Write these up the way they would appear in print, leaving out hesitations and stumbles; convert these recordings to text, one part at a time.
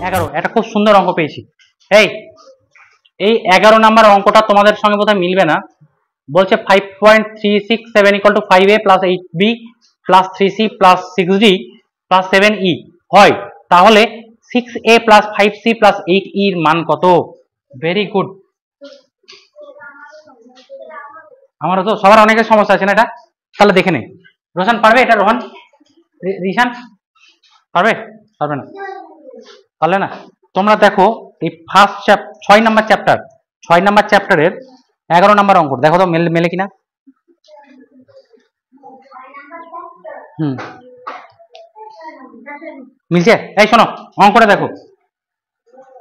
11 একটা খুব সুন্দর অঙ্ক পেয়েছি। এই 11 নাম্বার অঙ্কটা তোমাদের সঙ্গে বোধহয় মিলবে না। বলছে 5.367 = 5a + 8b + 3c + 6d + 7e হয়, তাহলে 6a + 5c + 8e এর মান কত? Very good. আমারও তো সবার অনেকের সমস্যা আছে না এটা। তাহলে দেখে নে, রোশন পারবে এটা? রোহন, রিশান পারবে? পারবে না, পারলে না। তোমরা দেখো এই ফার্স্ট 6 নাম্বার চ্যাপ্টার, 6 নাম্বার চ্যাপ্টারের 11 নাম্বার অঙ্ক দেখো তো মেলে কিনা। মিলছে? এই শোনো অঙ্কটা দেখো,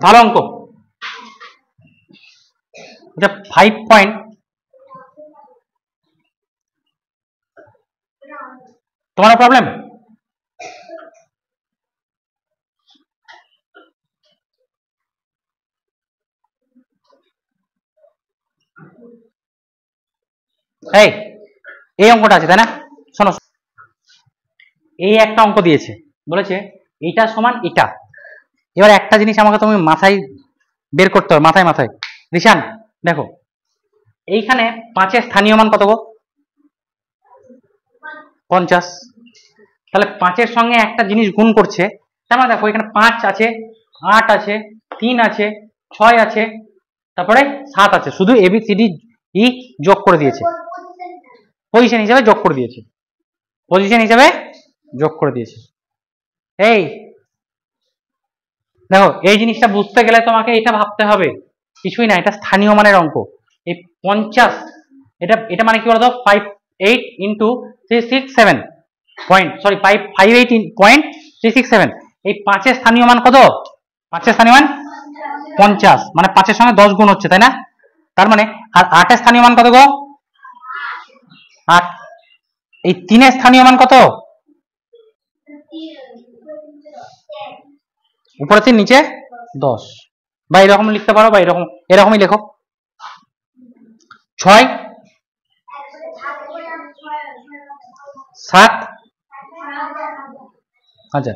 ভালো অঙ্ক। এটা 5 পয়েন্ট, তোমার প্রবলেম? এই অঙ্কটা আছে তাই না? শোনো, এই একটা অঙ্ক দিয়েছে, বলেছে এটা সমান এটা। এবার একটা জিনিস আমাকে তুমি মাথায় বের করতে হবে, মাথায় মাথায়। রিশান দেখো, এইখানে 5-এর স্থানীয় মান কত গো? 50। তাহলে 5-এর সঙ্গে একটা জিনিস গুণ করছে, তার মানে দেখো এখানে 5 আছে, 8 আছে, 3 আছে, 6 আছে, তারপরে 7 আছে, শুধু ABCD ই যোগ করে দিয়েছে, পজিশন হিসেবে যোগ করে দিয়েছে, পজিশন হিসেবে যোগ করে দিয়েছে। এই দেখো, এই জিনিসটা বুঝতে গেলে তোমাকে এটা ভাবতে হবে, কিছুই না, এটা স্থানীয় মানের অঙ্ক। এই 50, এটা মানে কি বলতো, 58 × 367 পয়েন্ট, সরি 58.367। এই 5-এর স্থানীয় মান কত? 5-এর স্থানীয় মান 50, মানে 5-এর সঙ্গে 10 গুণ হচ্ছে তাই না? তার মানে, আর 8-এর স্থানীয় মান কত গো? 8। এই 3-এর স্থানীয় মান কত? উপরে 3 নিচে 10, বা এরকম লিখতে পারো, বা এরকমই লেখো। 6 7। আচ্ছা,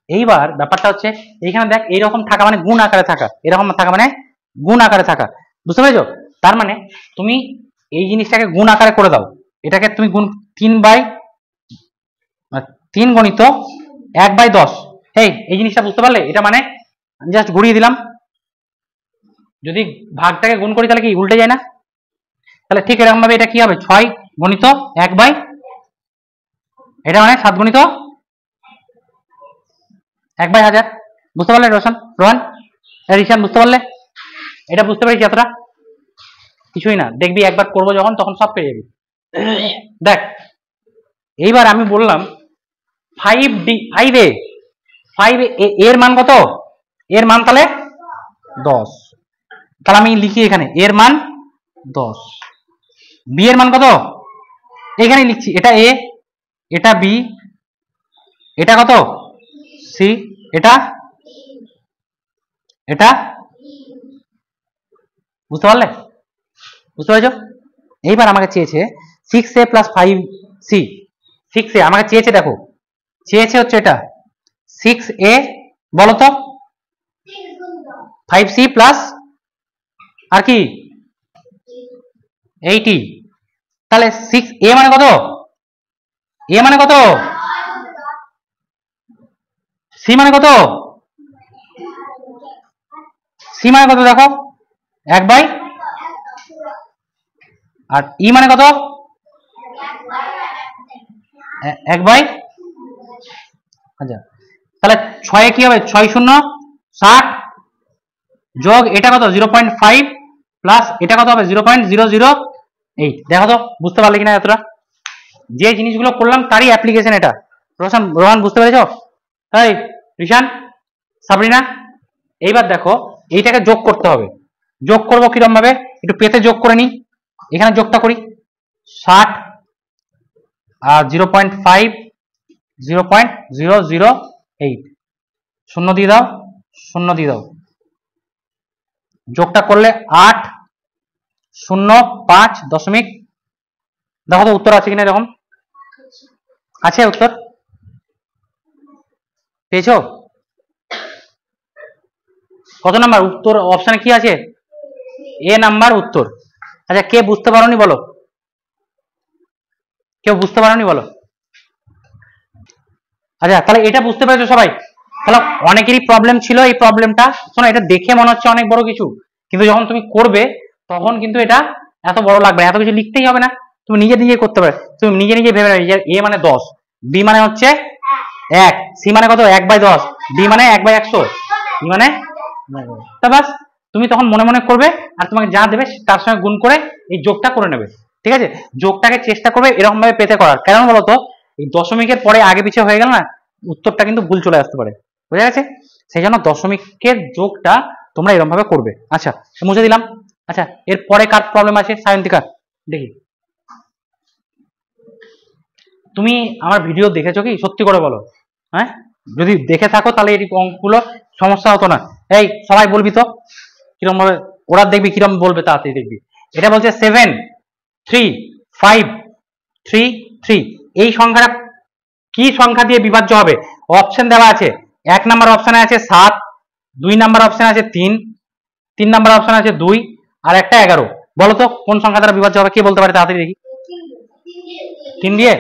এইবার ব্যাপারটা হচ্ছে এইখানে দেখ, এইরকম থাকা মানে গুণ আকারে থাকা, এরকম থাকা মানে গুণ আকারে থাকা, বুঝতে পেরেছো? তার মানে তুমি এই জিনিসটাকে গুণ আকারে করে দাও, এটাকে তুমি গুণ 3 গণিত 1/10। এই জিনিসটা বুঝতে পারলে? এটা মানে জাস্ট ঘুরিয়ে দিলাম, যদি ভাগটাকে গুণ করি তাহলে কি উল্টে যায় না? তাহলে ঠিক এরকম ভাবে এটা কি হবে, 6 গণিত 1/, এটা মানে 7 গণিত 1/1000। বুঝতে পারলে রোহন, রিশান বুঝতে পারলে? এটা বুঝতে পারছি এতটা? কিছুই না, দেখবি একবার করবো যখন, তখন সব পেয়ে যাবি। দেখ, এইবার আমি বললাম 5a এর মান কত? এর মান তাহলে 10। তাহলে আমি লিখি এখানে এর মান 10। বি এর মান কত? এখানে লিখছি, এটা এ, এটা বি, এটা কত? সি, এটা বুঝতে পারলে? বুঝতে পেরেছো? এইবার আমাকে চেয়েছে 6a + 5c। 6a আমাকে চেয়েছে, দেখো চেয়েছে হচ্ছে এটা 6a, বলো তো 5c প্লাস আর কি 80। তাহলে 6a মানে কত? a মানে কত? c মানে কত? c মানে কত দেখো, 1/, আর ই মানে কত? 1/। আচ্ছা, তাহলে 6 কি হবে? 6 শূন্য 60, যোগ এটা কত 0.5, প্লাস এটা কত হবে 0.008। দেখো তো বুঝতে পারলে কিনা এতটা? যে জিনিসগুলো করলাম তারই অ্যাপ্লিকেশন এটা। রোহান বুঝতে পেরেছো? তাই রিশান, সাবরিনা, এইবার দেখো এইটাকে যোগ করতে হবে। যোগ করবো কিরকম ভাবে, একটু পেতে যোগ করে নি, এখানে যোগটা করি, 60 আর 0.5 0.008, শূন্য দিয়ে দাও, শূন্য দিয়ে দাও, যোগটা করলে 805., দেখো তো উত্তর আছে কিনা, এরকম আছে উত্তর? পেয়েছো? কত নাম্বার উত্তর অপশনে কি আছে? এ নাম্বার উত্তর। আচ্ছা কে বুঝতে পারোনি বলো, কেউ বুঝতে পারোনি বলো। আচ্ছা তাহলে এটা বুঝতে পেরেছো সবাই? তাহলে অনেকেরই প্রবলেম ছিল এই প্রবলেমটা। শোনো, এটা দেখে মনে হচ্ছে অনেক বড় কিছু, কিন্তু যখন তুমি করবে তখন কিন্তু এটা এত বড় লাগবে না, এত কিছু লিখতেই হবে না, তুমি নিজে নিজে করতে পারবে। তুমি নিজে নিজে ভেবে নেবে এ মানে 10, বি মানে হচ্ছে 1, সি মানে কত 1/10, ডি মানে 1/100, ই মানে তা বাস, তুমি তখন মনে মনে করবে আর তোমাকে যা দেবে তার সঙ্গে গুণ করে এই যোগটা করে নেবে। ঠিক আছে, যোগটাকে চেষ্টা করবে এরকম ভাবে পেতে করার। কেন বলতো, এই দশমিকের পরে আগে পিছিয়ে হয়ে গেল না, উত্তরটা কিন্তু ভুল চলে আসতে পারে, বুঝা গেছে? সেই জন্য দশমিকের যোগটা তোমরা এরকম ভাবে করবে। আচ্ছা মুছে দিলাম। আচ্ছা এর পরে কার প্রবলেম আছে? সায়ন্তিকা দেখি, তুমি আমার ভিডিও দেখেছো কি সত্যি করে বলো? হ্যাঁ, যদি দেখে থাকো তাহলে এই অঙ্কগুলো সমস্যা হতো না। এই সবাই বলবি তো কিরকম ভাবে, ওরা দেখবি কিরকম বলবে, তাড়াতাড়ি দেখবি। এটা বলছে 7, 3, 5, 3, 3, এই সংখ্যাটা কি সংখ্যা দিয়ে বিভাজ্য হবে? অপশন দেওয়া আছে। 1 নাম্বার অপশনে আছে 7, 2 নাম্বার অপশনে আছে 3, 3 নাম্বার অপশনে আছে 2, আর একটা 11। বলো তো কোন সংখ্যা দ্বারা বিভাজ্য হবে? কে বলতে পারে তাড়াতাড়ি দেখি। 3 দিয়ে?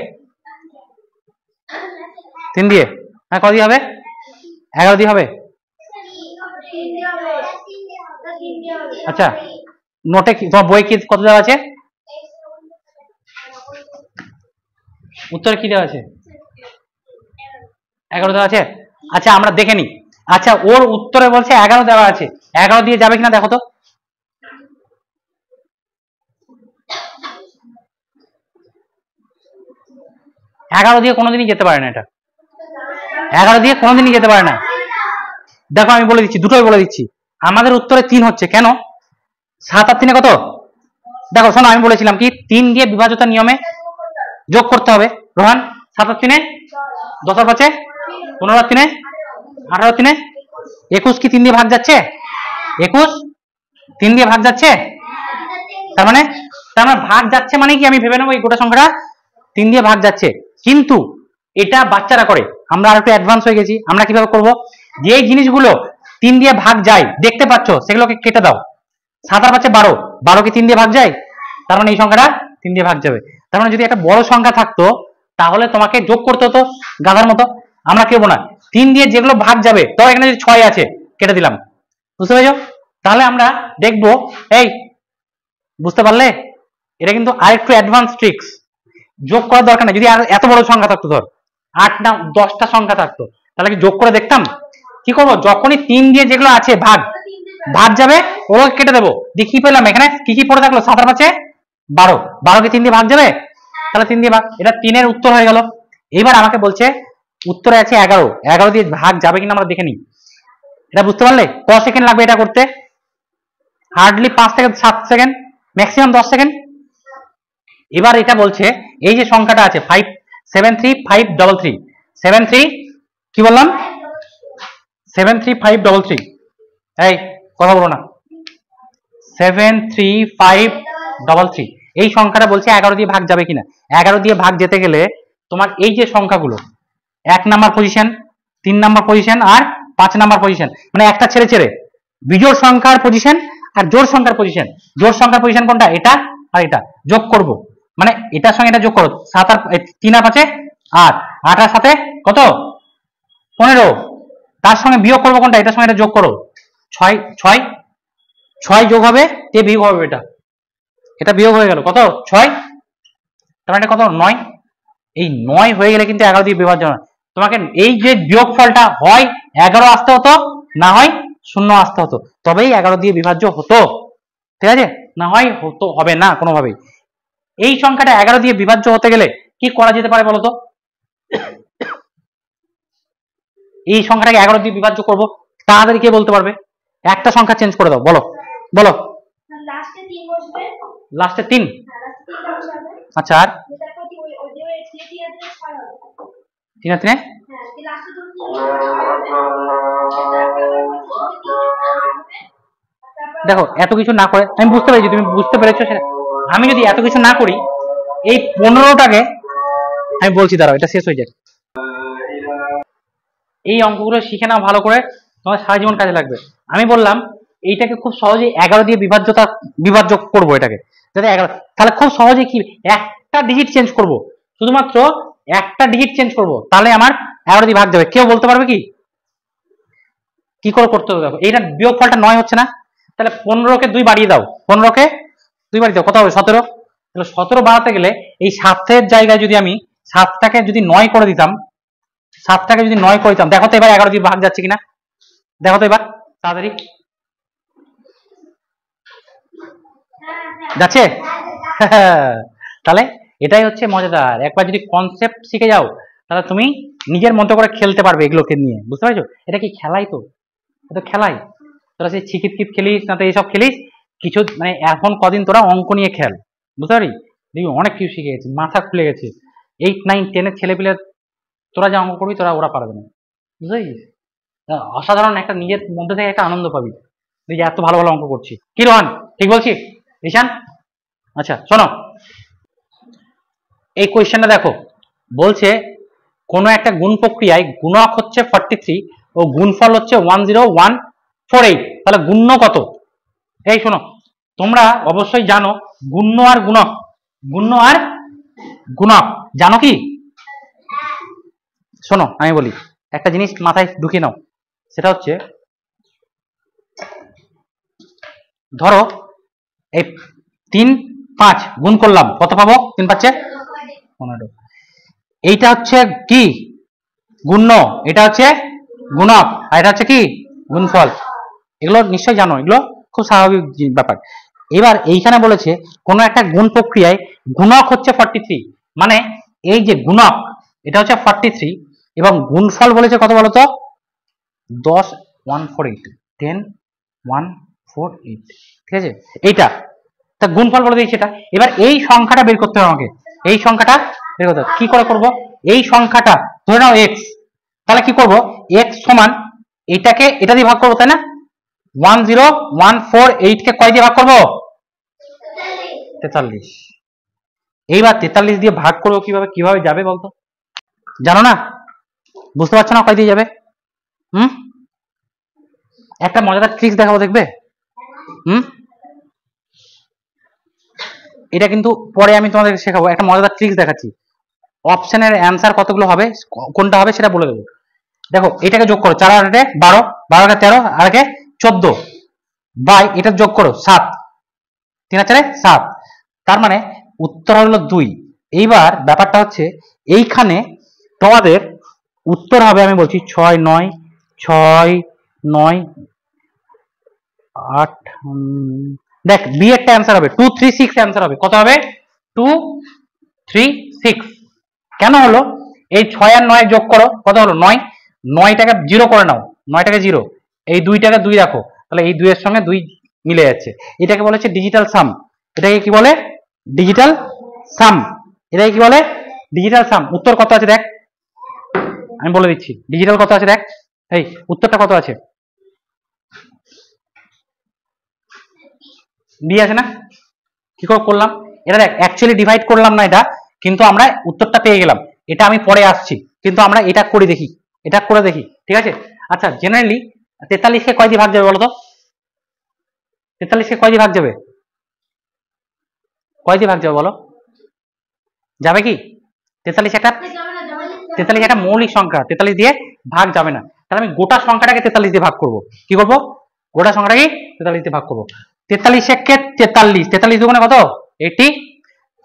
3 দিয়ে? হ্যাঁ, কত দিয়ে হবে? 11 দিয়ে হবে। আচ্ছা নোটে কি তোমার বই কি কত দেওয়া আছে? উত্তরে কি দেওয়া আছে? 11 দেওয়া আছে। আচ্ছা আমরা দেখে নিই। আচ্ছা ওর উত্তরে বলছে 11 দেওয়া আছে, 11 দিয়ে যাবে কিনা দেখো তো। এগারো দিয়ে কোনোদিনই যেতে পারে না, এটা 11 দিয়ে কোনোদিনই যেতে পারে না। দেখো আমি বলে দিচ্ছি, দুটোই বলে দিচ্ছি। আমাদের উত্তরে 3 হচ্ছে কেন? 7 আর 3 কত? দেখো শোনো, আমি বলেছিলাম কি 3 দিয়ে বিভাজ্যতার নিয়মে যোগ করতে হবে। রোহান, 7 আর 3 10 আর 5 15 আর 3 18 আর 3 21 কি 3 দিয়ে ভাগ যাচ্ছে? 21 3 দিয়ে ভাগ যাচ্ছে। তার মানে ভাগ যাচ্ছে মানে কি, আমি ভেবে নেবো এই গোটা সংখ্যাটা 3 দিয়ে ভাগ যাচ্ছে। কিন্তু এটা বাচ্চারা করে, আমরা আর একটু অ্যাডভান্স হয়ে গেছি। আমরা কিভাবে করব? যে জিনিসগুলো 3 দিয়ে ভাগ যায় দেখতে পাচ্ছ সেগুলোকে কেটে দাও। 7 আর 5 12, 12 কি 3 দিয়ে ভাগ যায়? তার মানে এই সংখ্যাটা 3 দিয়ে ভাগ যাবে। তার মানে যদি একটা বড় সংখ্যা থাকতো তাহলে তোমাকে যোগ করতে হতো গাধার মতো। আমরা কেবো না, 3 দিয়ে যেগুলো ভাগ যাবে, তো এখানে যদি 6 আছে কেটে দিলাম, বুঝতে পেরেছো? তাহলে আমরা দেখবো, এই বুঝতে পারলে, এটা কিন্তু আরেকটু অ্যাডভান্স ট্রিক্স। যোগ করার দরকার নেই। যদি আর এত বড় সংখ্যা থাকতো, ধর 8 না 10টা সংখ্যা থাকতো, তাহলে কি যোগ করে দেখতাম? কি করবো, যখনই 3 দিয়ে যেগুলো আছে ভাগ ভাগ যাবে ওগুলো কেটে দেবো। দিয়ে কি পেলাম এখানে? কি কি পড়ে থাকলো? 7 আর 5 12, 12 কি 3 দিয়ে ভাগ যাবে? তাহলে 3 দিয়ে ভাগ, এটা 3-এর উত্তর হয়ে গেল। এইবার আমাকে বলছে উত্তরে আছে 11, 11 দিয়ে ভাগ যাবে কিনা আমরা দেখে নিই। এটা বুঝতে পারলে কত সেকেন্ড লাগবে এটা করতে? হার্ডলি 5 থেকে 7 সেকেন্ড, ম্যাক্সিমাম 10 সেকেন্ড। এবার এটা বলছে এই যে সংখ্যাটা আছে 573533, 73 কি বললাম? 73533। এই কথা বলো না। 73533, এই সংখ্যাটা বলছে 11 দিয়ে ভাগ যাবে কিনা। 11 দিয়ে ভাগ যেতে গেলে তোমার এই যে সংখ্যাগুলো 1 নাম্বার পজিশন, 3 নাম্বার পজিশন আর 5 নাম্বার পজিশন, মানে একটা ছেড়ে ছেড়ে বিজোড় সংখ্যার পজিশন আর জোড় সংখ্যার পজিশন। জোড় সংখ্যার পজিশন কোনটা? এটা আর এটা যোগ করব, মানে এটার সঙ্গে এটা যোগ করো। 7 আর 3 আর 5 8, 8 আর 7 কত? 15। তার সঙ্গে বিয়োগ করবো কোনটা? এটার সঙ্গে এটা যোগ করো। 6 6 6 যোগ হবে, তে বিয়োগ হবে, এটা বিয়োগ হয়ে গেল কত? 6। তার মানে কত? 9। এই 9 হয়ে গেলে কিন্তু 11 দিয়ে বিভাজ্য নয়। তোমাকে এই যে বিয়োগ ফলটা হয় 11 আসতে হতো, না হয় 0 আসতে হতো, তবেই 11 দিয়ে বিভাজ্য হতো। ঠিক আছে, না হয় হতো, হবে না কোনোভাবেই। এই সংখ্যাটা 11 দিয়ে বিভাজ্য হতে গেলে কি করা যেতে পারে বলতো? এই সংখ্যাটাকে 11 দিয়ে বিভাজ্য করব, তাড়াতাড়ি কে বলতে পারবে? একটা সংখ্যা চেঞ্জ করে দাও, বলো বলো। লাস্টে 3। আচ্ছা আর 3 আর 3 দেখো এত কিছু না করে, আমি বুঝতে পেরেছি তুমি বুঝতে পেরেছো সেটা। আমি যদি এত কিছু না করি, এই 15টাকে আমি বলছি, দাঁড়াও এটা শেষ হয়ে যাক। এই অঙ্কগুলো শিখে নাও ভালো করে, তোমার সারা জীবন কাজে লাগবে। আমি বললাম এইটাকে খুব সহজেই 11 দিয়ে বিভাজ্য করবো এটাকে, যাতে 11, তাহলে খুব সহজে কি একটা ডিজিট চেঞ্জ করব, শুধুমাত্র একটা ডিজিট চেঞ্জ করব, তাহলে আমার 11 দিয়ে ভাগ যাবে। কেউ বলতে পারবে কি করে করতে হবে? দেখো এইটা বিয়োগফলটা 9 হচ্ছে না, তাহলে 15কে 2 বাড়িয়ে দাও, 15কে 2 বাড়িয়ে দাও, কত হবে? 17। তাহলে 17 বাড়াতে গেলে এই 7-এর জায়গায় যদি আমি 7টাকে যদি 9 করে দিতাম, 7টাকে যদি 9 করে দিতাম, দেখো তো এবার 11 দিয়ে ভাগ যাচ্ছে কিনা, দেখো তো এবার তাড়াতাড়ি যাচ্ছে। তাহলে এটাই হচ্ছে মজাদার, একবার যদি কনসেপ্ট শিখে যাও তাহলে তুমি নিজের মতো করে খেলতে পারবে এগুলোকে নিয়ে, বুঝতে পারছো? এটা কি খেলাই? তো এটা খেলাই, তোরা সেই ছিকিট কিট খেলিস না তো এইসব খেলিস কিছু, মানে এখন কদিন তোরা অঙ্ক নিয়ে খেল, বুঝতে পারি দেখবি অনেক কিছু শিখে গেছে, মাথা খুলে গেছে। 8, 9, 10-এর ছেলে পেলে তোরা যা অঙ্ক করবি ওরা পারবে না, বুঝতে পারছিস? অসাধারণ একটা নিজের মধ্যে থেকে একটা আনন্দ পাবি যে এত ভালো ভালো অঙ্ক করছি। কি রোহান, ঠিক বলছি? ঈশান, আচ্ছা শোনো এই কোয়েশ্চেনটা দেখো, বলছে কোনো একটা গুণ প্রক্রিয়ায় গুণক হচ্ছে 43 ও গুণফল হচ্ছে 10148, তাহলে গুণ্য কত? এই শোনো, তোমরা অবশ্যই জানো গুণ্য আর গুণক জানো কি? শোনো আমি বলি, একটা জিনিস মাথায় ঢুকিয়ে নাও, সেটা হচ্ছে ধরো এই 3, 5 গুণ করলাম, কত পাবো? 3 5 15। এইটা হচ্ছে কি? গুণ্য, এটা হচ্ছে গুণক, আর এটা হচ্ছে কি? গুণফল। এগুলো নিশ্চয়ই জানো, এগুলো খুব স্বাভাবিক ব্যাপার। এবার এইখানে বলেছে কোনো একটা গুণ প্রক্রিয়ায় গুণক হচ্ছে 43, মানে এই যে গুণক এটা হচ্ছে 43 এবং গুণফল বলেছে কত বলতো? 10 148 10 148, ঠিক আছে? এইটা তা গুণফল বলে দিয়েছি এটা। এবার এই সংখ্যাটা বের করতে হবে আমাকে, এই সংখ্যাটা বের করতে হবে। কি করে করব? এই সংখ্যাটা ধরে নাও x, তাহলে কি করব? x সমান এটাকে এটা দিয়ে ভাগ করবো, তাই না? 10148 কে কয় দিয়ে ভাগ করব? 43। এইবার 43 দিয়ে ভাগ করবো কিভাবে যাবে বলতো? জানো না? বুঝতে পারছো না কয় দিয়ে যাবে? একটা মজাদার ট্রিক্স দেখাবো, দেখবে? এটা কিন্তু পরে আমি তোমাদের শেখাবো, একটা মজাদার ট্রিক্স দেখাচ্ছি। অপশনের অ্যান্সার কতগুলো হবে, কোনটা হবে সেটা বলে দেবো। দেখো এটাকে যোগ করো, 4 আর 8 12, 12 আর 13 আর 1 14 বাই এটা যোগ করো 7, 3 আর 4 7, তার মানে উত্তর হলো 2। এইবার ব্যাপারটা হচ্ছে এইখানে তোমাদের উত্তর হবে, আমি বলছি 6 9 6 9 8, দেখ বি এরটা অ্যান্সার হবে 236 অ্যান্সার হবে। কত হবে? 236। কেন হলো? এই 6 আর 9 যোগ করো, কত হলো? 9, 9টাকে 0 করে নাও, 9টাকে 0, এই 2টাকে 2 রাখো, তাহলে এই 2 এর সঙ্গে 2 মিলে যাচ্ছে। এটাকে বলেছে ডিজিটাল সাম। এটাকে কি বলে? ডিজিটাল সাম। এটাকে কি বলে? ডিজিটাল সাম। উত্তর কত আছে দেখ, আমি বলে দিচ্ছি ডিজিটাল কত আছে দেখ, এই উত্তরটা কত আছে? বি আছে না? কি করে করলাম এটা দেখ, অ্যাকচুয়ালি ডিভাইড করলাম না এটা, কিন্তু আমরা উত্তরটা পেয়ে গেলাম। এটা আমি পরে আসছি, কিন্তু আমরা এটা করে দেখি, এটা করে দেখি, ঠিক আছে? আচ্ছা জেনারেলি 43কে কয় দিয়ে ভাগ যাবে বলো তো? 43কে কয় দিয়ে ভাগ যাবে? কয় দিয়ে ভাগ যাবে বলো? যাবে কি? 43 একটা মৌলিক সংখ্যা, 43 দিয়ে ভাগ যাবে না। তাহলে আমি গোটা সংখ্যাটাকে 43 দিয়ে ভাগ করব। কি করব? গোটা সংখ্যাটাকে 43 দিয়ে ভাগ করব। 43 একে 43, 43 দুগুণে কত? 80।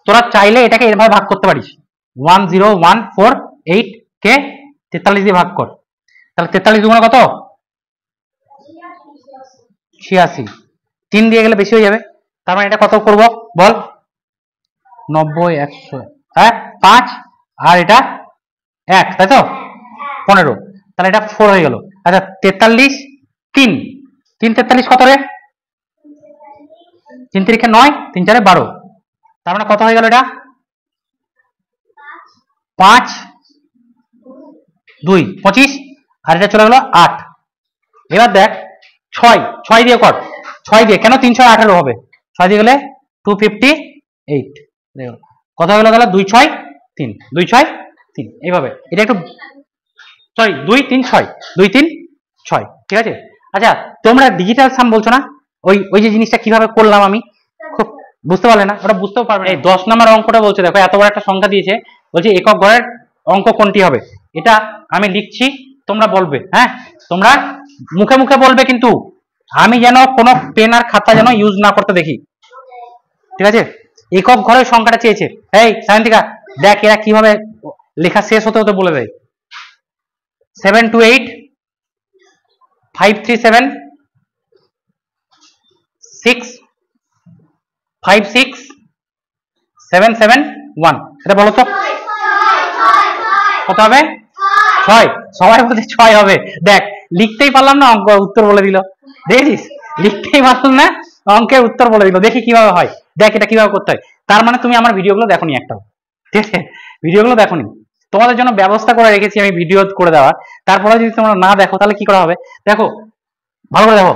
তোরা চাইলে এটাকে এভাবে ভাগ করতে পারিস, 10148 কে 43 দিয়ে ভাগ কর, তাহলে 43 দুগুণে কত? 86। 3 দিয়ে গেলে বেশি হয়ে যাবে, তার মানে এটা কত করব বল? 90 100, হ্যাঁ 5 আর এটা 1, তাই তো 15, তাহলে এটা 4 হয়ে গেল। আচ্ছা 43 3 3 43 কত রে? 3 3 9 3 4 12, তার মানে কত হয়ে গেল? এটা 5 2 25, আর এটা চলে গেল 8। এবার দেখ 6 দিয়ে কর, 6 দিয়ে কেন? 3 6 18 হবে, 6 দিয়ে গেলে 258, কত হয়ে গেল? তাহলে 2 6 3 2 6 3, এইভাবে এটা একটু, সরি 2 3 6 2 3 6, ঠিক আছে। আচ্ছা তোমরা ডিজিটাল সাম বলছো না, ওই ওই যে জিনিসটা কিভাবে করলাম আমি, খুব বুঝতে পারলে না, ওটা বুঝতেও পারবে না। এই 10 নম্বর অঙ্কটা বলছে, দেখো এত বড় একটা সংখ্যা দিয়েছে, বলছে একক ঘরের অঙ্ক কোনটি হবে। এটা আমি লিখছি, তোমরা বলবে, হ্যাঁ তোমরা মুখে মুখে বলবে, কিন্তু আমি যেন কোনো পেন আর খাতা যেন ইউজ না করতে দেখি, ঠিক আছে। একক ঘরের সংখ্যাটা চেয়েছে, এই সায়ন্তিকা দেখ এরা কিভাবে লেখা শেষ হতে হতে বলে দেয়। 728 537 656 771, এটা বলো তো কত হবে? 6, সবাই বলছে 6 হবে। দেখ লিখতেই পারলাম না, অঙ্ক উত্তর বলে দিল, দেখেছিস, লিখতেই পারলাম না, অঙ্কের উত্তর বলে দিল। দেখি কিভাবে হয়, দেখ এটা কিভাবে করতে হয়। তার মানে তুমি আমার ভিডিওগুলো দেখোনি একটাও, ঠিক আছে, ভিডিওগুলো দেখোনি। তোমাদের জন্য ব্যবস্থা করে রেখেছি আমি ভিডিও করে দেওয়ার, তারপরে যদি তোমরা না দেখো তাহলে কি করা হবে। দেখো ভালো করে দেখো,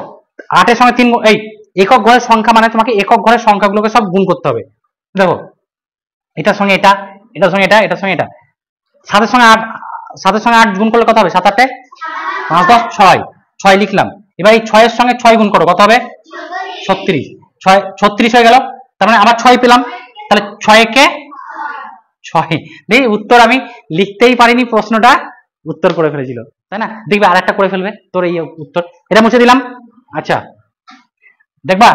8 এর সঙ্গে 3, এই একক ঘরের সংখ্যা মানে তোমাকে একক ঘরের সংখ্যাগুলোকে সব গুণ করতে হবে। দেখো এটার সঙ্গে এটা, এটার সঙ্গে এটা, এটার সঙ্গে এটা, 7 এর সঙ্গে 8, 7 এর সঙ্গে 8 গুণ করলে কত হবে? 7 8 5 10 6, 6 লিখলাম। এবার এই 6 এর সঙ্গে 6 গুণ করো, কত হবে? 36, 6 36 হয়ে গেল, তার মানে আবার 6 পেলাম, তাহলে 6 কে 6। দেখি উত্তর আমি লিখতেই পারিনি, প্রশ্নটা উত্তর করে ফেলেছিল, তাই না? দেখবে আর একটা করে ফেলবে তোর এই উত্তর, এটা মুছে দিলাম। আচ্ছা দেখবা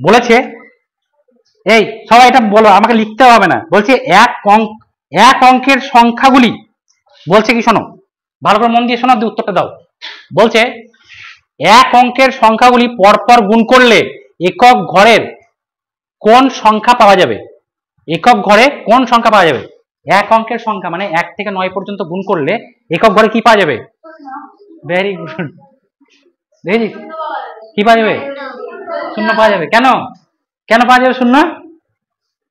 বলেছে, এই সবাই এটা বলো, আমাকে লিখতে হবে না, বলছে এক অঙ্কের সংখ্যাগুলি, বলছে কি শোনো, ভালো করে মন দিয়ে শোনো, উত্তরটা দাও। বলছে এক অঙ্কের সংখ্যাগুলি পরপর গুণ করলে একক ঘরের কোন সংখ্যা পাওয়া যাবে? একক ঘরে কোন সংখ্যা পাওয়া যাবে? এক অঙ্কের সংখ্যা মানে 1 থেকে 9 পর্যন্ত গুণ করলে একক ঘরে কি পাওয়া যাবে? ভেরি গুড, দেখেছিস কি পাওয়া যাবে? শূন্য পাওয়া যাবে। কেন কেন পাওয়া যাবে শূন্য?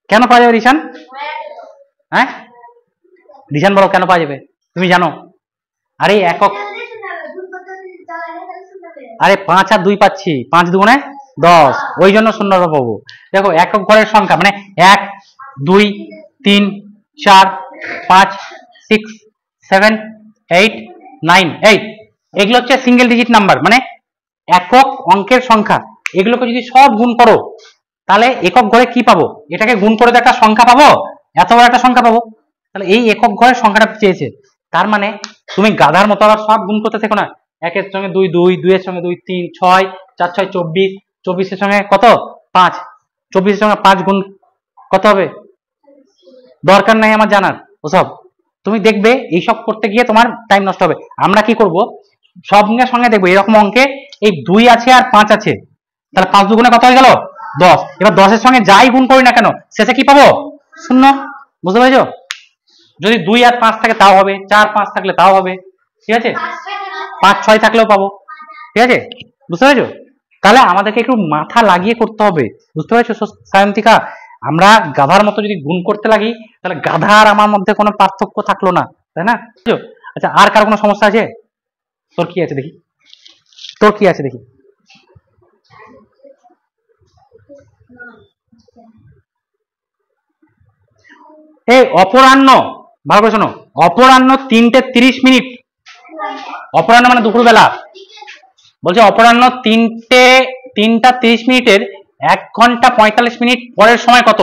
কেন পাওয়া যাবে রিশান? হ্যাঁ রিশান বলো কেন পাওয়া যাবে, তুমি জানো? আরে একক, আরে 5 আর 2 পাচ্ছি, 5 দুগুণে 10, ওই জন্য শূন্যটা পাবো। দেখো একক ঘরের সংখ্যা মানে 1 2 3 4 5 6 7 8 9, এই এগুলো হচ্ছে সিঙ্গেল ডিজিট নাম্বার, মানে একক অঙ্কের সংখ্যা। এগুলোকে যদি সব গুণ করো তাহলে একক ঘরে কি পাবো? এটাকে গুণ করে তো একটা সংখ্যা পাবো, এত বড় একটা সংখ্যা পাবো। তাহলে এই একক ঘরের সংখ্যাটা চেয়েছে, তার মানে তুমি গাধার মতো আবার সব গুণ করতে থেকো না। 1 এর সঙ্গে 2 2, 2 এর সঙ্গে 2 3, 6 4 6 24, 24 এর সঙ্গে কত 5, 24 এর সঙ্গে 5 গুণ কত হবে? দরকার নাই আমার জানার ওসব, তুমি দেখবে এইসব করতে গিয়ে তোমার টাইম নষ্ট হবে। আমরা কি করব, সঙ্গে সঙ্গে দেখবো এরকম অঙ্কে এই 2 আছে আর 5 আছে, তাহলে 5 দুগুণে কত হয়ে গেল? 10। এবার 10 এর সঙ্গে যাই গুণ করি না কেন শেষে কি পাবো? শূন্য। বুঝতে পেরেছো? যদি 2 আর 5 থাকে তাও হবে, 4 5 থাকলে তাও হবে, ঠিক আছে, 5 6 থাকলেও পাবো, ঠিক আছে, বুঝতে পেরেছো? তাহলে আমাদেরকে একটু মাথা লাগিয়ে করতে হবে, বুঝতে পেরেছো সায়ন্তিকা? আমরা গাধার মতো যদি গুণ করতে লাগি তাহলে গাধা আর আমার মধ্যে কোনো পার্থক্য থাকলো না, তাই না? আচ্ছা আর কার কোনো সমস্যা আছে? তোর কি আছে দেখি, তোর কি আছে দেখি। এই অপরাহ্ন, ভালো করে শোনো, অপরাহ্ন 3টে 30 মিনিট, অপরাহ্ন মানে দুপুর বেলা, বলছে অপরাহ্ন 3টা 30 মিনিটের 1 ঘন্টা 45 মিনিট পরের সময় কত?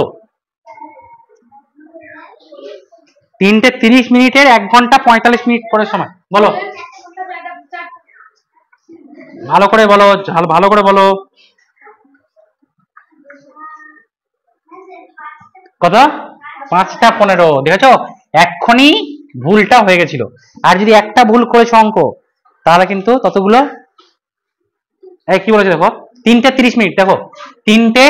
3টে 30 মিনিটের 1 ঘন্টা 45 মিনিট পরের সময় বলো, ভালো করে বলো, ভালো করে বলো, কত? 5টা 15। দেখেছো এক্ষুনি ভুলটা হয়ে গেছিল, আর যদি একটা ভুল করেছো অঙ্ক তাহলে কিন্তু ততগুলো, কি বলেছে দেখো 3টে 30 মিনিট, দেখো 3টে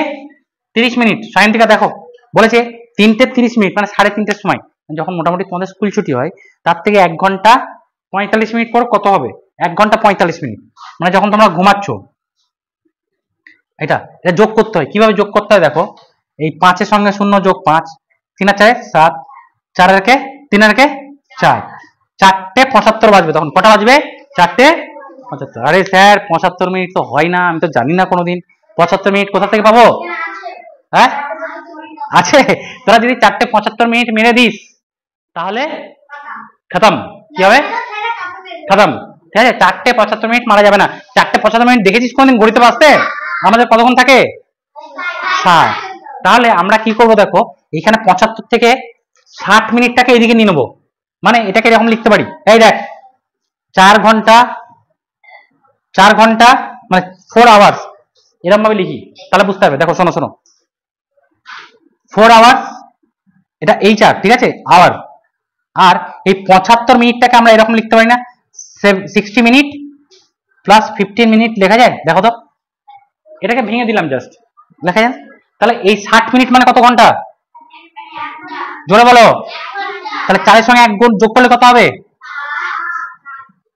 30 মিনিট, সায়ন্তিকা দেখো বলেছে 3টে 30 মিনিট মানে 3:30টার সময়, যখন মোটামুটি তোমাদের স্কুল ছুটি হয় তার থেকে 1 ঘন্টা 45 মিনিট পর কত হবে? 1 ঘন্টা 45 মিনিট মানে যখন তোমরা ঘুমাচ্ছ। এটা যোগ করতে হয়, কিভাবে যোগ করতে হয় দেখো, এই 5 এর সঙ্গে 0 যোগ 5, 3 আর 4 7, 4 আর কে 3 আর কে 4, 4:75 বাজবে, তখন কটা বাজবে? 4:75। আরে স্যার 75 মিনিট তো হয় না, আমি তো জানি না কোনোদিন, 75 মিনিট কোথা থেকে পাবো? হ্যাঁ আছে, তোরা যদি 4:75 মিনিট মেরে দিস তাহলে খতম, কি হবে? খতম, ঠিক আছে, 4:75 মারা যাবে না। 4:75 দেখেছিস কোনদিন ঘড়িতে বাঁচতে? আমাদের কতক্ষণ থাকে? 60। তাহলে আমরা কি করব দেখো, এখানে 75 থেকে 60 এদিকে নিয়ে নেবো। মানে এটাকে এরকম লিখতে পারি, এই দেখ 4 ঘন্টা, 4 ঘন্টা মানে 4 আওয়ার্স, এরকম ভাবে লিখি, তাহলে বুঝতে হবে। দেখো শোনো শোনো, 4 আওয়ার্স, এটা HR, ঠিক আছে, আওয়ার। আর এই 75 আমরা এরকম লিখতে পারি না, 60 প্লাস 15 লেখা যায়? দেখো তো, এটাকে ভেঙে দিলাম, জাস্ট লেখা যায়। তাহলে এই 60 মানে কত ঘন্টা? জোরে বলো। তাহলে 4-এর সঙ্গে 1 গুণ যোগ করলে কত হবে?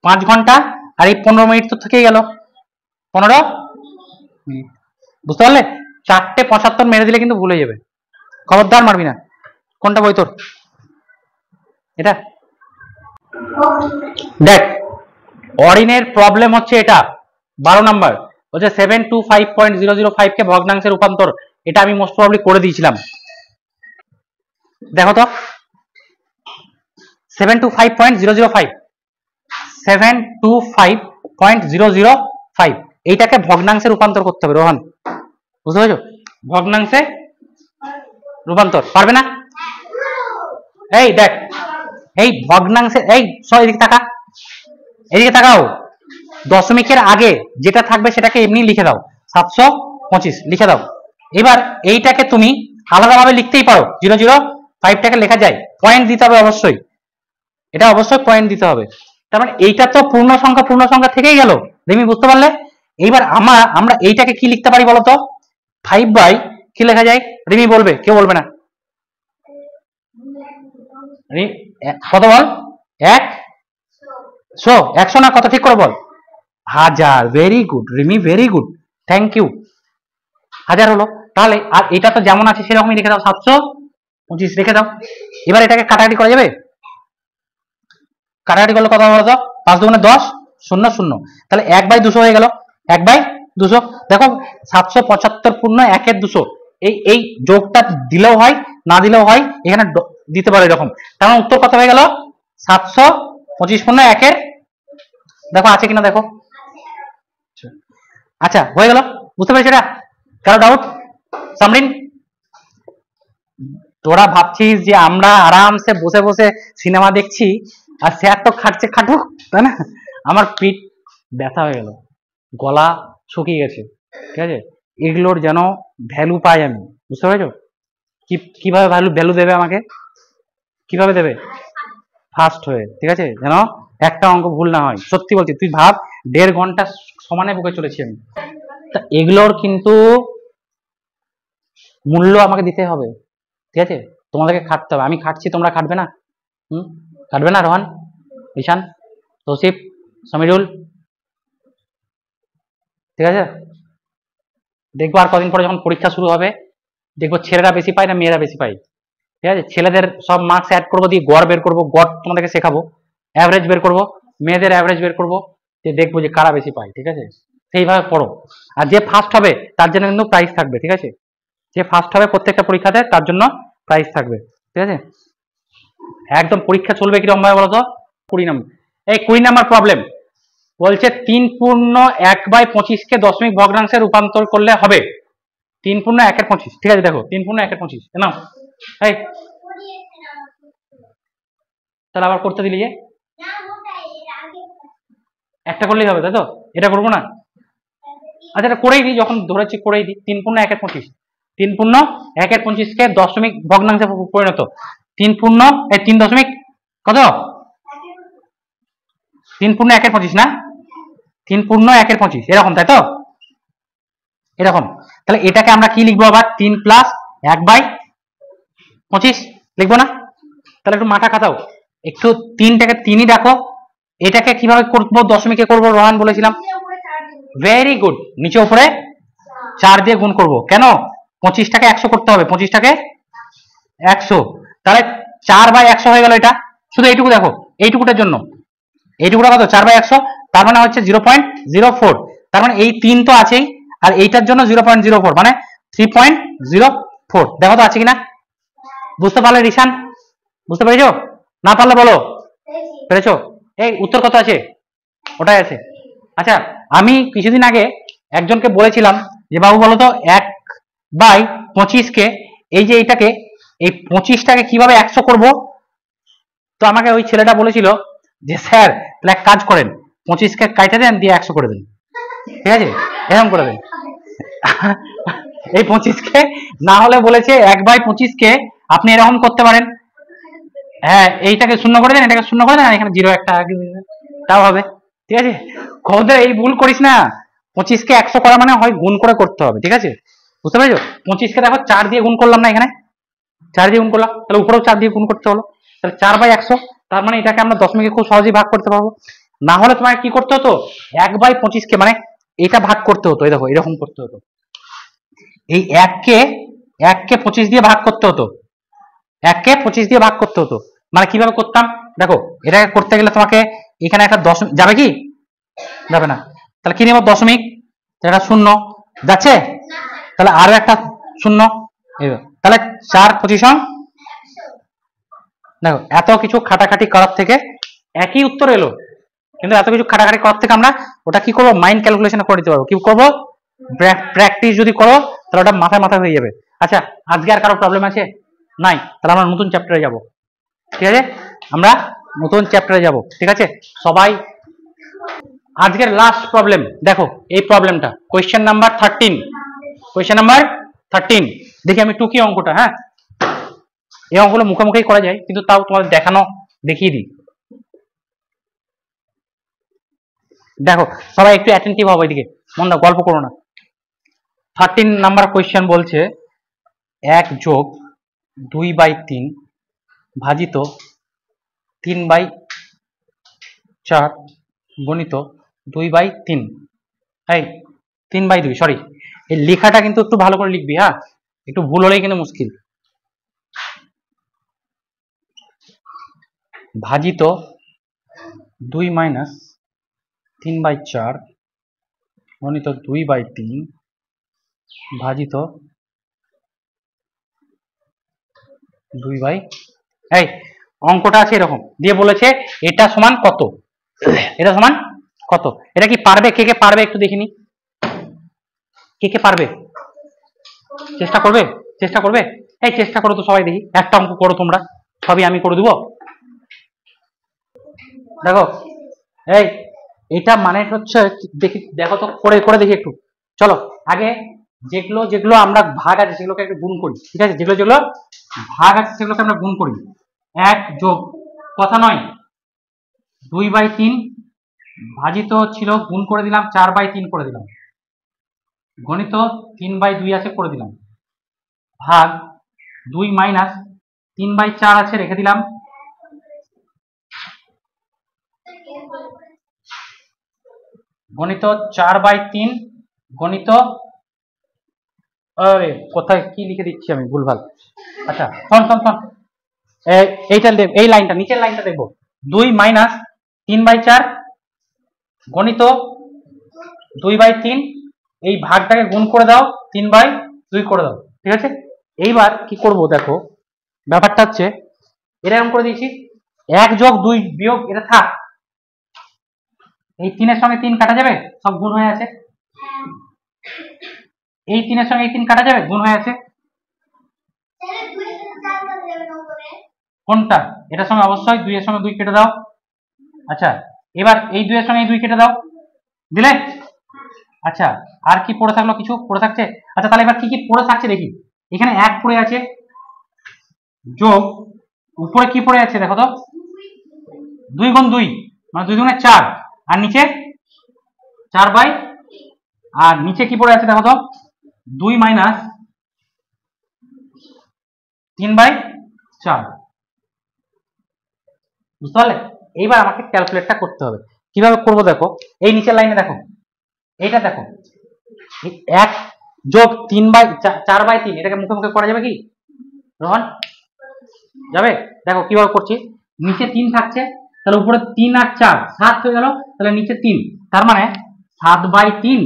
5 ঘন্টা। আর এই 15 তো থেকেই গেল, 15 মিনিট। বুঝতে পারলে? 4:75 মেরে দিলে কিন্তু ভুলে যাবে, খবরদার মারবি না। কোনটা বই তোর? এটা দেখ, অরিনের প্রবলেম হচ্ছে এটা 12 নাম্বার, হচ্ছে 725.005 কে ভগ্নাংশে রূপান্তর। এটা আমি মোস্ট প্রবাবলি করে দিয়েছিলাম। দেখো তো, 725.005, 725.005, এইটাকে ভগ্নাংশে রূপান্তর করতে হবে রোহন, বুঝতে পেরেছো? ভগ্নাংশে রূপান্তর পারবে না? এই দেখ, এই ভগ্নাংশে, এই সব এদিকে তাকা, এদিকে তাকাও, দশমিকের আগে যেটা থাকবে সেটাকে এমনি লিখে দাও, 725 লিখে দাও। এবার এইটাকে তুমি আলাদাভাবে লিখতেই পারো, 005টাকে লেখা যায়, পয়েন্ট দিতে হবে অবশ্যই, এটা অবশ্যই পয়েন্ট দিতে হবে। তার মানে এইটা তো পূর্ণ সংখ্যা থেকেই গেল, তুমি বুঝতে পারলে? এইবার আমরা এইটাকে কি লিখতে পারি বলতো? 5 বাই কি লেখা যায়? রিমি বলবে, কেউ বলবে না। কত বল? 100 না কত, ঠিক করে বল। 1000। Very good Rimi, very good, thank you. 1000 হলো। তাহলে আর এটা তো যেমন আছে সেরকমই রেখে দাও, 725 রেখে দাও। এবার এটাকে কাটাকাটি করা যাবে? কাটাকাটি করলে কত বলো তো? 5 দুগুণে 10, 0 0। তাহলে 1/200 হয়ে গেল, 1/200। দেখো 775 পূর্ণ 1/200, এই যোগটা দিলেও হয় না দিলেও হয়, এখানে দিতে পারো এরকম। তার মানে উত্তর কত হয়ে গেল? 725 পূর্ণ 1 দেখো আছে কিনা দেখো। আচ্ছা হয়ে গেল, বুঝতে পেরেছি? এটা কারো ডাউট? সামরিন, তোরা ভাবছিস যে আমরা আরামসে বসে বসে সিনেমা দেখছি আর স্যার তো খাটছে, খাটুক, তাই না? আমার পিঠ ব্যথা হয়ে গেল, গলা শুকিয়ে গেছে, ঠিক আছে? এগুলোর যেন ভ্যালু পাই আমি, বুঝতে পেরেছো? কিভাবে ভ্যালু দেবে আমাকে? কিভাবে দেবে? ফার্স্ট হয়ে, ঠিক আছে, যেন একটা অঙ্ক ভুল না হয়। সত্যি বলছি, তুই ভাব 1.5 ঘন্টা সমানে বুকে চলেছি আমি। তা এগুলোর কিন্তু মূল্য আমাকে দিতে হবে, ঠিক আছে? তোমাদেরকে খাটতে হবে, আমি খাটছি, তোমরা খাটবে না? খাটবে না? রোহান, ঈশান, তৌসিফ, সমীরুল, ঠিক আছে? দেখবো আর কদিন পরে যখন পরীক্ষা শুরু হবে, দেখবো ছেলেরা বেশি পায় না মেয়েরা বেশি পায়, ঠিক আছে? ছেলেদের সব মার্কস অ্যাড করবো, দিয়ে গড় বের করবো, গড় তোমাদেরকে শেখাবো, অ্যাভারেজ বের করবো, মেয়েদের অ্যাভারেজ বের করবো, যে দেখবো যে কারা বেশি পায়, ঠিক আছে? সেইভাবে পড়ো। আর যে ফার্স্ট হবে তার জন্য কিন্তু প্রাইজ থাকবে, ঠিক আছে? যে ফার্স্ট হবে প্রত্যেকটা পরীক্ষাতে তার জন্য প্রাইজ থাকবে, ঠিক আছে? একদম পরীক্ষা চলবে কিরকম ভাবে বলতো? 20 নম্বর, এই 20 নম্বর প্রবলেম বলছে 3 পূর্ণ 1/25 কে দশমিক ভগ্নাংশে রূপান্তর করলে হবে 3 পূর্ণ 1/25, ঠিক আছে? দেখো 3 পূর্ণ 1/25, নাও এই, তাহলে আবার করতে দিলি যে একটা করলেই হবে, তাই তো? এটা করবো না? আচ্ছা এটা করেই দিই, যখন ধরেছি করেই দিই। 3 পূর্ণ 1/25, 3 পূর্ণ 1/25 কে দশমিক ভগ্নাংশে পরিণত, 3 পূর্ণ 3 দশমিক কত, 3 পূর্ণ 1/25 না, 3 পূর্ণ 1/25 এরকম, তাই তো? এরকম। তাহলে এটাকে আমরা কি লিখবো আবার? 3 প্লাস 1/25 লিখবো না? তাহলে একটু মাথা খাটাও, একটু 3টাকে 3ই রাখো। এটাকে কিভাবে করবো? দশমিকে করবো, রোহান বলেছিলাম। ভেরি গুড, নিচে উপরে 4 দিয়ে গুণ করব। কেন? 25টাকে 100 করতে হবে, 25টাকে 100, তাহলে 4/100 হয়ে গেল। এটা শুধু এইটুকু দেখো, এইটুকুটার জন্য, এইটুকুটা কত? 4/100, তার মানে হচ্ছে 0.04। তার মানে এই 3 তো আছেই, আর এইটার জন্য 0.04 মানে 3.04। দেখো তো আছে কিনা, বুঝতে পারলে রিশান? বুঝতে পেরেছো? না পারলে বলো। পেরেছো? এই উত্তর কত আছে? ওটাই আছে। আচ্ছা, আমি কিছুদিন আগে একজনকে বলেছিলাম যে বাবু বলো তো 1/25 এই যে এইটাকে, এই 25টাকে কিভাবে 100 করব। তো আমাকে ওই ছেলেটা বলেছিল যে স্যার তাহলে এক কাজ করেন, 25কে কাইটে দেন দিয়ে 100 করে দেন, ঠিক আছে, এরকম করে দেন। এই 25কে না হলে বলেছে 1/25কে আপনি এরকম করতে পারেন, হ্যাঁ এইটাকে শূন্য করে দেন, এটাকে শূন্য করে দেন, আর এখানে 0 একটা তাও হবে, ঠিক আছে। খবরদার এই ভুল করিস না, 25কে 100 করা মানে হয় গুণ করে করতে হবে, ঠিক আছে, বুঝতে পেরেছো। 25কে দেখো 4 দিয়ে গুণ করলাম না, এখানে 4 দিয়ে গুণ করলাম, তাহলে উপরেও 4 দিয়ে গুণ করতে হলো, তাহলে 4/100, তার মানে এটাকে আমরা দশমিকে খুব সহজেই ভাগ করতে পারবো। না হলে তোমাকে কি করতে হতো, 1/25কে মানে এটা ভাগ করতে হতো, এই দেখো এরকম করতে হতো, এই 1কে 25 দিয়ে ভাগ করতে হতো, 1কে 25 দিয়ে ভাগ করতে হতো। মানে কিভাবে করতাম দেখো, এটাকে করতে গেলে তোমাকে এখানে একটা দশমিক যাবে, কি যাবে না, তাহলে কি নেব দশমিক, এটা শূন্য যাচ্ছে, তাহলে আরো একটা শূন্য, তাহলে 4/25 দেখো এত কিছু খাটাখাটি করার থেকে একই উত্তর এলো, কিন্তু এত কিছু খাটাখাটি করার থেকে আমরা ওটা কি করবো, মাইন্ড ক্যালকুলেশন করে দিতে পারবো, কি করবো, প্র্যাকটিস যদি করো তাহলে ওটা মাথায় মাথায় হয়ে যাবে। আচ্ছা, আজকে আর কারো প্রবলেম আছে নাই, তাহলে আমরা নতুন চ্যাপ্টারে যাব, ঠিক আছে, আমরা নতুন চ্যাপ্টারে যাব, ঠিক আছে সবাই। আজকের লাস্ট প্রবলেম দেখো, এই প্রবলেমটা কোয়েশ্চেন নাম্বার 13, কোয়েশ্চেন নাম্বার 13, দেখি আমি টুকি অঙ্কটা, হ্যাঁ এই অঙ্কগুলো মুখোমুখি করা যায়, কিন্তু তাও তোমাদের দেখিয়ে দিই। দেখো সবাই একটু অ্যাটেন্টিভ হবে, এদিকে মন দাও, গল্প করো না। 13 নাম্বার কোয়েশ্চেন বলছে 1+2/3 ভাজিত 3/4 গণিত 2/3, এই 3/2, সরি এই লেখাটা কিন্তু একটু ভালো করে লিখবি, হ্যাঁ একটু ভুল হলেই কিন্তু মুশকিল। ভাজিত 2 - 3/4 গণিত 2/3 ভাজিত 2 এই অঙ্কটা আছে এরকম দিয়ে বলেছে এটা সমান কত, এটা সমান কত, এটা কি পারবে, কে কে পারবে একটু দেখিনি, কে কে পারবে, চেষ্টা করবে, চেষ্টা করবে, এই চেষ্টা করো তো সবাই, দেখি একটা অঙ্ক করো তোমরা, সবই আমি করে দেবো। দেখো এই এটা মানে হচ্ছে, দেখি দেখো তো করে করে দেখি একটু, চলো আগে যেগুলো যেগুলো আমরা ভাগ আছে সেগুলোকে একটু গুণ করি, ঠিক আছে, যেগুলো যেগুলো ভাগ আছে সেগুলোকে আমরা গুণ করি। 1 যোগ কথা নয় 2/3 ভাজিত ছিল, গুণ করে দিলাম 4/3 করে দিলাম, গণিত 3/2 আছে করে দিলাম, ভাগ 2 - 3/4 আছে রেখে দিলাম, গণিত 4/3 গণিত, আরে কোথায় কি লিখে দিচ্ছি আমি ভুলভাল। আচ্ছা শোন শোন শোন, এইটা এই লাইনটা নিচের লাইনটা দেখবো, 2 - 3/4 গণিত 2/3, এই ভাগটাকে গুণ করে দাও 3/2 করে দাও, ঠিক আছে। এইবার কি করব দেখো, ব্যাপারটা হচ্ছে এরকম করে দিয়েছি, 1+2 এটা থাক, এই 3 এর সঙ্গে 3 কাটা যাবে, সব গুণ হয়ে আছে, এই 3 এর সঙ্গে এই 3 কাটা যাবে, গুণ হয়ে আছে, কোনটা, এটার সঙ্গে অবশ্যই 2 এর সঙ্গে 2 কেটে দাও। আচ্ছা এবার এই 2 এর সঙ্গে এই 2 কেটে দাও, দিলে। আচ্ছা আর কি পড়ে থাকলো, কিছু পড়ে থাকছে, আচ্ছা তাহলে এবার কি কি পড়ে থাকছে দেখি, এখানে 1 পড়ে আছে, যোগ উপরে কি পড়ে আছে দেখো তো, 2 গুণ 2 মানে 2 গুণে 4, আর নিচে 4 বাই, আর নিচে কি পড়ে আছে দেখো তো, 2 - 3/4, বুঝতে পারলে। এইবার আমাকে ক্যালকুলেটটা করতে হবে, কিভাবে করব দেখো, এই নিচের লাইনে দেখো, এইটা দেখো 1 যোগ 4/3, এটাকে মুখে মুখে করা যাবে কি রোহন, যাবে, দেখো কিভাবে করছি, নিচে 3 থাকছে, তাহলে উপরে 3 আর 4 7 হয়ে গেল, তাহলে নিচে 3, তার মানে 7/3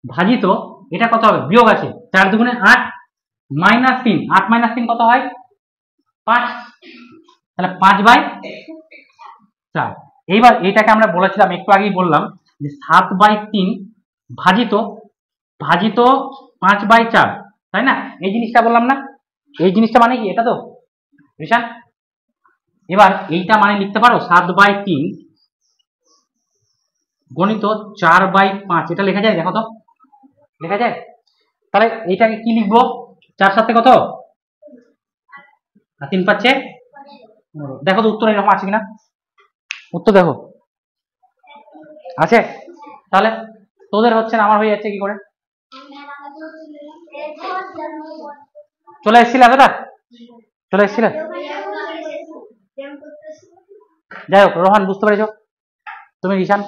ভাজিত, এটা কত হবে, বিয়োগ আছে 4 দুগুণে 8 -3, 8 - 3 কত হয় 5, তাহলে 5/4, এইবার এইটাকে আমরা বলেছিলাম, একটু আগেই বললাম যে 7/3 ভাজিত 5/4, তাই না? এই জিনিসটা বললাম না, এই জিনিসটা মানে কি এটা তো ঋষান। এবার এইটা মানে লিখতে পারো 7/3 গণিত 4/5, এটা লেখা যায়? দেখো তো লেখা যায়? তাহলে এইটাকে কি লিখবো? 4 7 কত? 3 5 দেখো তো উত্তর এরকম আছে কিনা, উত্তর দেখো আছে? তাহলে তোদের হচ্ছে না, আমার হয়ে যাচ্ছে কি করে? চলে এসেছিলে এতটা? চলে এসেছিলে? যাই হোক, রোহান বুঝতে পেরেছো, তুমি ঋষান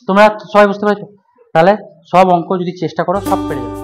তোমরা সবাই বুঝতে পেরেছো? তাহলে সব অঙ্ক যদি চেষ্টা করো সব পেরে যাবে।